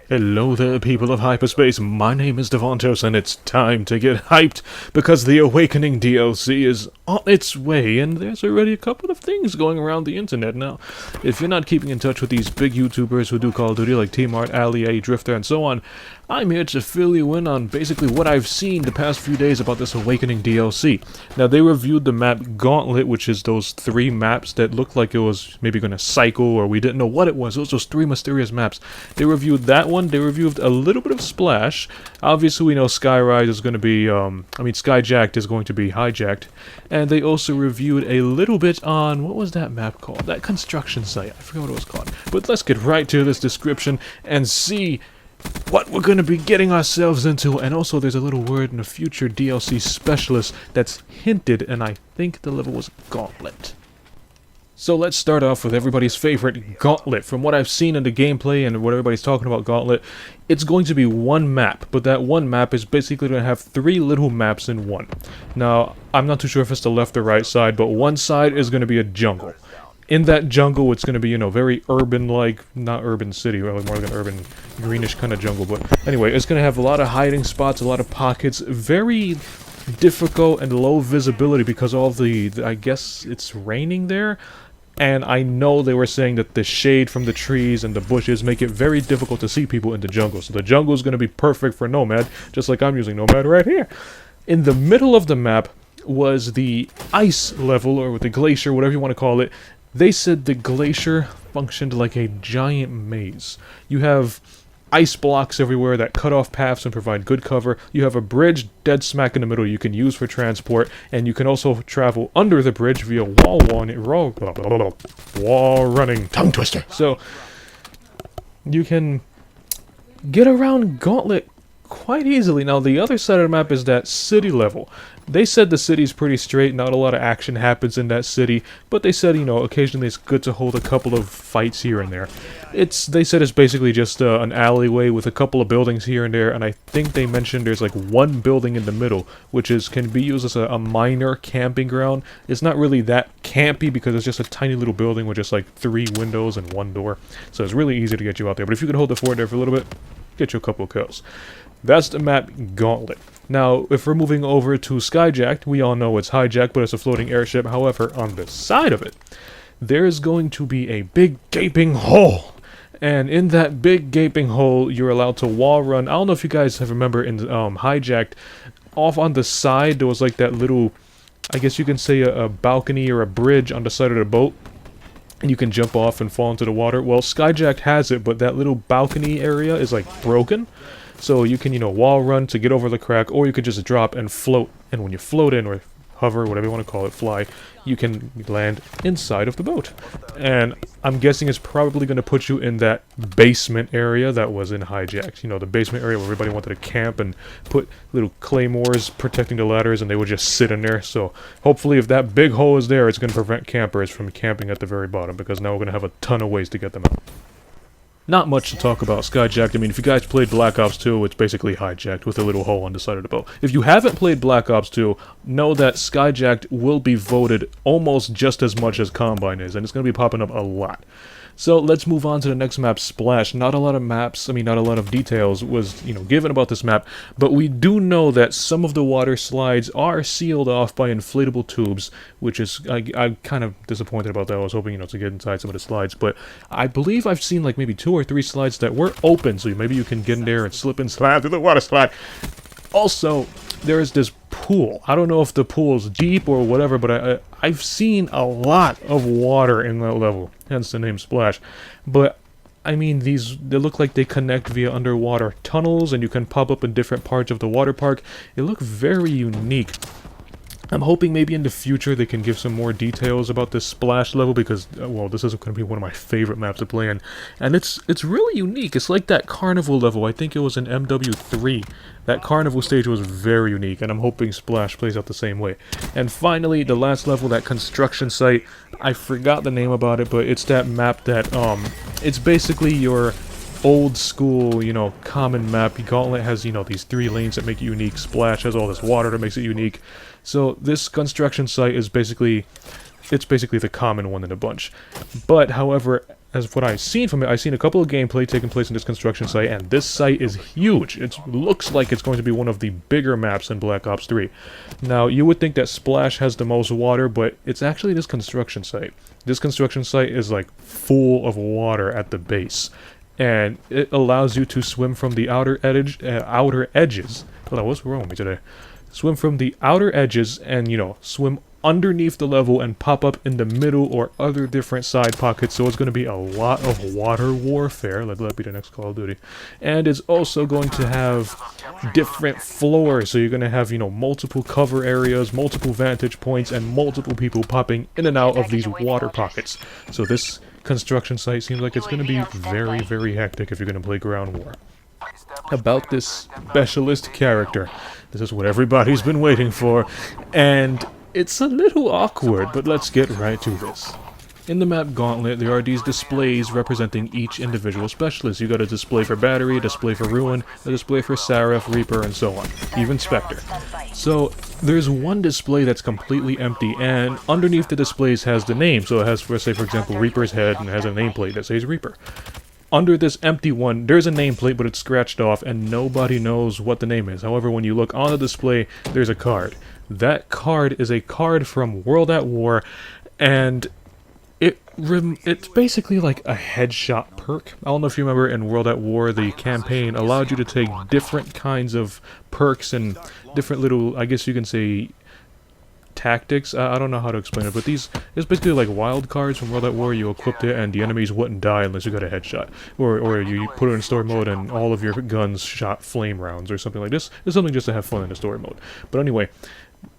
Hello there, people of hyperspace. My name is Davontos, and it's time to get hyped because the Awakening DLC is on its way, and there's already a couple of things going around the internet now. If you're not keeping in touch with these big YouTubers who do Call of Duty like T-Mart, Ali, Drifter, and so on, I'm here to fill you in on basically what I've seen the past few days about this Awakening DLC. Now, they reviewed the map Gauntlet, which is those 3 maps that looked like it was maybe going to cycle, or we didn't know what it was. It was those 3 mysterious maps. They reviewed that one. They reviewed a little bit of Splash. Obviously, we know Skyrise is going to be, Skyjacked is going to be hijacked. And they also reviewed a little bit on, what was that map called? That construction site. I forgot what it was called. But let's get right to this description and see what we're going to be getting ourselves into. And also, there's a little word in a future DLC specialist that's hinted, and I think the level was Gauntlet. So let's start off with everybody's favorite, Gauntlet. From what I've seen in the gameplay and what everybody's talking about Gauntlet, it's going to be one map, but that one map is basically going to have 3 little maps in one. Now, I'm not too sure if it's the left or right side, but one side is going to be a jungle. In that jungle, it's going to be, very urban-like, not urban city, really more like an urban greenish kind of jungle, but anyway, it's going to have a lot of hiding spots, a lot of pockets, very difficult and low visibility because all the I guess it's raining there. And I know they were saying that the shade from the trees and the bushes make it very difficult to see people in the jungle. So the jungle is going to be perfect for Nomad, just like I'm using Nomad right here. In the middle of the map was the ice level, or the glacier, whatever you want to call it. They said the glacier functioned like a giant maze. You have ice blocks everywhere that cut off paths and provide good cover. You have a bridge dead smack in the middle you can use for transport, and you can also travel under the bridge via wall running. Tongue twister. So you can get around Gauntlet quite easily. Now, the other side of the map is that city level. They said the city's pretty straight, not a lot of action happens in that city, but they said, occasionally it's good to hold a couple of fights here and there. They said it's basically just an alleyway with a couple of buildings here and there, and I think they mentioned there's like one building in the middle, which can be used as a minor camping ground. It's not really that campy because it's just a tiny little building with just like 3 windows and 1 door, so it's really easy to get you out there. But if you can hold the fort there for a little bit, get you a couple of kills. That's the map Gauntlet. Now, if we're moving over to Skyjacked, we all know it's hijacked, but it's a floating airship. However, on the side of it, there's going to be a big gaping hole. And in that big gaping hole, you're allowed to wall run. I don't know if you guys have remember in Hijacked, off on the side, there was like that little, I guess you can say a balcony or a bridge on the side of the boat. And you can jump off and fall into the water. Well, Skyjacked has it, but that little balcony area is like broken. So you can, wall run to get over the crack, or you could just drop and float. And when you float in, or hover, whatever you want to call it, fly, you can land inside of the boat. And I'm guessing it's probably going to put you in that basement area that was in Hijacked. The basement area where everybody wanted to camp and put little claymores protecting the ladders, and they would just sit in there. So hopefully if that big hole is there, it's going to prevent campers from camping at the very bottom, because now we're going to have a ton of ways to get them out. Not much to talk about Skyjacked. I mean, if you guys played Black Ops 2, it's basically Hijacked with a little hole on the side of the boat. If you haven't played Black Ops 2, know that Skyjacked will be voted almost just as much as Combine is, and it's going to be popping up a lot. So let's move on to the next map, Splash. Not a lot of not a lot of details was, given about this map, but we do know that some of the water slides are sealed off by inflatable tubes, which is, I'm kind of disappointed about that. I was hoping, to get inside some of the slides, but I believe I've seen like maybe 2 or 3 slides that were open, so maybe you can get in there and slip and slide through the water slide. Also, there is this pool. I don't know if the pool is deep or whatever, but I've seen a lot of water in that level, hence the name Splash. But I mean, they look like they connect via underwater tunnels, and you can pop up in different parts of the water park. They look very unique. I'm hoping maybe in the future they can give some more details about this Splash level, because, well, this is going to be one of my favorite maps to play in. And it's really unique. It's like that Carnival level. I think it was in MW3. That Carnival stage was very unique, and I'm hoping Splash plays out the same way. And finally, the last level, that construction site. I forgot the name about it, but it's that map that, it's basically your old school, common map. Gauntlet has, these 3 lanes that make it unique. Splash has all this water that makes it unique. So this construction site is basically the common one in a bunch. But however, as what I've seen from it, I've seen a couple of gameplay taking place in this construction site, and this site is huge. It looks like it's going to be one of the bigger maps in Black Ops 3. Now, you would think that Splash has the most water, but it's actually this construction site. This construction site is like full of water at the base, and it allows you to swim from the outer edges. Hold on, what's wrong with me today? Swim from the outer edges and, swim underneath the level and pop up in the middle or other different side pockets, so it's going to be a lot of water warfare. Let that be the next Call of Duty. And it's also going to have different floors, so you're going to have, multiple cover areas, multiple vantage points, and multiple people popping in and out of these water pockets. So this construction site seems like it's going to be very, very hectic if you're going to play ground war. About this specialist character, this is what everybody's been waiting for, and it's a little awkward, but let's get right to this. In the map Gauntlet, there are these displays representing each individual specialist. You got a display for Battery, a display for Ruin, a display for Seraph, Reaper, and so on. Even Spectre. So, there's one display that's completely empty, and underneath the displays has the name. So it has, for example, Reaper's head, and it has a nameplate that says Reaper. Under this empty one, there's a nameplate, but it's scratched off, and nobody knows what the name is. However, when you look on the display, there's a card. That card is a card from World at War, and it's basically like a headshot perk. I don't know if you remember in World at War, the campaign allowed you to take different kinds of perks and different little, I guess you can say, tactics. I don't know how to explain it, but it's basically like wild cards from World at War. You equipped it and the enemies wouldn't die unless you got a headshot. Or you put it in story mode and all of your guns shot flame rounds or something like this. It's something just to have fun in the story mode. But anyway,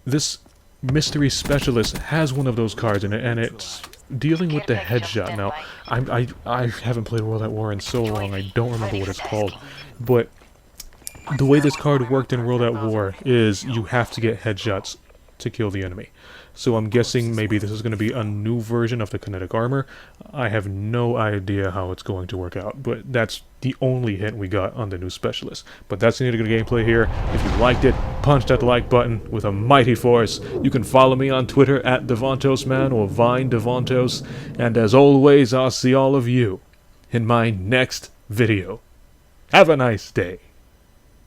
this mystery specialist has one of those cards in it, and it's dealing with the headshot. Now, I haven't played World at War in so long, I don't remember what it's called, but the way this card worked in World at War is you have to get headshots to kill the enemy. So I'm guessing maybe this is going to be a new version of the kinetic armor. I have no idea how it's going to work out, but that's the only hint we got on the new specialist. But that's the end of the gameplay here. If you liked it, punch that like button with a mighty force. You can follow me on Twitter at DavontosMan or Vine Davontos, and as always, I'll see all of you in my next video. Have a nice day.